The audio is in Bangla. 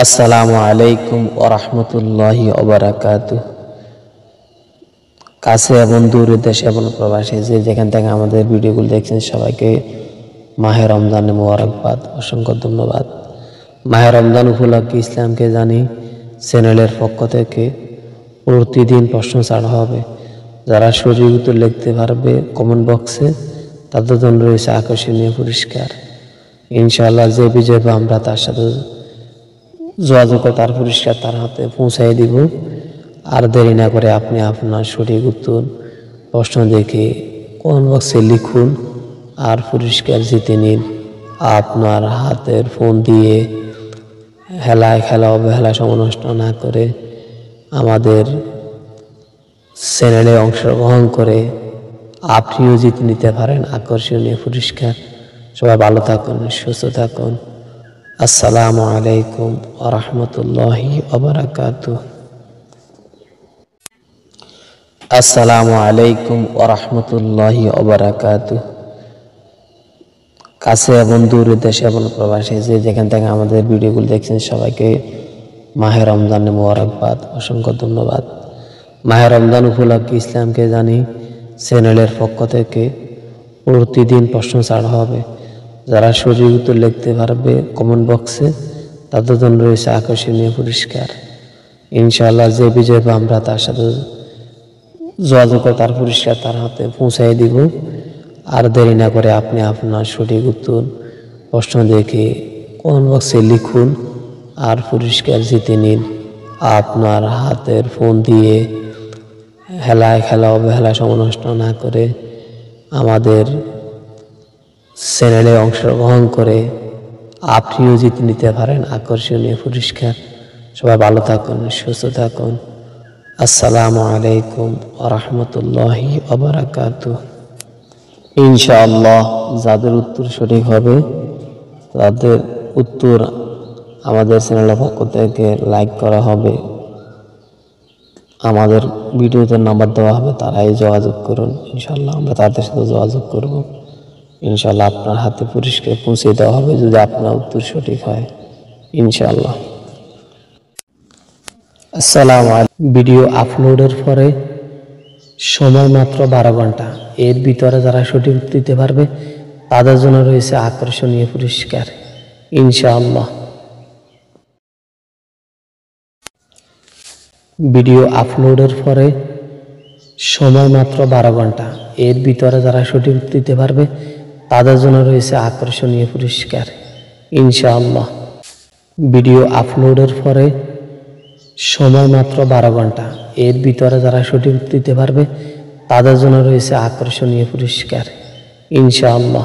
আসসালামু আলাইকুম ওয়া রাহমাতুল্লাহি ওয়া বারাকাতুহু। কাছে এবং দূরে দেশে এবং প্রবাসী যে যেখান থেকে আমাদের ভিডিওগুলো দেখছেন সবাইকে মাহে রমজানের মোবারকবাদ, অসংখ্য ধন্যবাদ। মাহে রমজান উপলক্ষে ইসলামকে জানি চ্যানেলের পক্ষ থেকে প্রতিদিন প্রশ্ন ছাড়া হবে। যারা সঠিক উত্তর লিখতে পারবে কমেন্ট বক্সে তাদের জন্য রয়েছে আকর্ষণীয় পুরস্কার। ইনশাআল্লাহ যে বিজয় পাবে আমরা তার সাথে যোগাযোগ করে তার পুরস্কার তার হাতে পৌঁছাই দিব। আর দেরি না করে আপনি আপনার সঠিক উত্তর প্রশ্ন দেখে কমেন্ট বক্সে লিখুন আর পুরস্কার জিতে নিন। আপনার হাতের ফোন দিয়ে খেলা অবহেলা সময় নষ্ট না করে আমাদের চ্যানেলে অংশগ্রহণ করে আপনিও জিতে নিতে পারেন আকর্ষণীয় পুরস্কার। সবাই ভালো থাকুন, সুস্থ থাকুন। আসসালামু আলাইকুম ওয়া রাহমাতুল্লাহি ওয়া বারাকাতুহু। আসসালামু আলাইকুম ওয়া রাহমাতুল্লাহি ওয়া বারাকাতুহু। কাছে এবং দূরে দেশে এবং প্রবাসী যে যেখান থেকে আমাদের ভিডিওগুলো দেখছেন সবাইকে মাহে রমজানের মোবারকবাদ, অসংখ্য ধন্যবাদ। মাহে রমজান উপলক্ষে ইসলামকে জানি চ্যানেলের পক্ষ থেকে প্রতিদিন প্রশ্ন ছাড়া হবে। যারা সঠিক উত্তর লিখতে পারবে কমেন্ট বক্সে তাদের জন্য রয়েছে আকর্ষণীয় পুরস্কার। ইনশাআল্লাহ যে বিজয় পাবে আমরা তার সাথে যোগাযোগ করে তার পুরস্কার তার হাতে পৌঁছাই দিব। আর দেরি না করে আপনি আপনার সঠিক উত্তর প্রশ্ন দেখে কমেন্ট বক্সে লিখুন আর পুরস্কার জিতে নিন। আপনার হাতের ফোন দিয়ে খেলা অবহেলা সময় নষ্ট না করে আমাদের চ্যানেলে অংশগ্রহণ করে আপনিও জিতে নিতে পারেন আকর্ষণীয় পুরস্কার। সবাই ভালো থাকুন, সুস্থ থাকুন। আসসালামু আলাইকুম ওয়া রাহমাতুল্লাহি ওয়া বারাকাতুহু। ইনশাআল্লাহ যাদের উত্তর সঠিক হবে তাদের উত্তর আমাদের চ্যানেলের পক্ষ থেকে লাইক করা হবে, আমাদের ভিডিওতে নাম্বার দেওয়া হবে, তারাই যোগাযোগ করুন। ইনশাআল্লাহ আমরা তাদের সাথে যোগাযোগ করব। ইনশাআল্লাহ আপনার হাতে পুরস্কার পৌঁছে দেওয়া হবে যদি আপনার উত্তর সঠিক হয় ইনশাআল্লাহ। আসসালামু আলাইকুম। ভিডিও আপলোডের পরে সময় মাত্র 12 ঘন্টা, এর ভিতরে যারা সঠিক উত্তর দিতে পারবে তাদের জন্য রয়েছে আকর্ষণীয় পুরস্কার ইনশাআল্লাহ। ভিডিও আপলোডের পরে সময় মাত্র 12 ঘন্টা, এর ভিতরে যারা সঠিক উত্তর দিতে পারবে তাদের জন্য রয়েছে আকর্ষণীয় পুরস্কার ইনশাআল্লাহ। ভিডিও আপলোডের পরে সময় মাত্র 12 ঘন্টা, এর ভিতরে যারা সঠিক উত্তর দিতে পারবে তাদের জন্য রয়েছে আকর্ষণীয় পুরস্কার ইনশাআল্লাহ। ভিডিও আপলোডের পরে সময় মাত্র 12 ঘন্টা, এর ভিতরে যারা সঠিক উত্তর দিতে পারবে তাদের জন্য রয়েছে আকর্ষণীয় পুরস্কার ইনশাআল্লাহ। ভিডিও আপলোডের পরে সময় মাত্র 12 ঘন্টা, এর ভিতরে যারা সঠিক উত্তর দিতে পারবে তাদের জন্য রয়েছে আকর্ষণীয় পুরস্কার ইনশাআল্লাহ।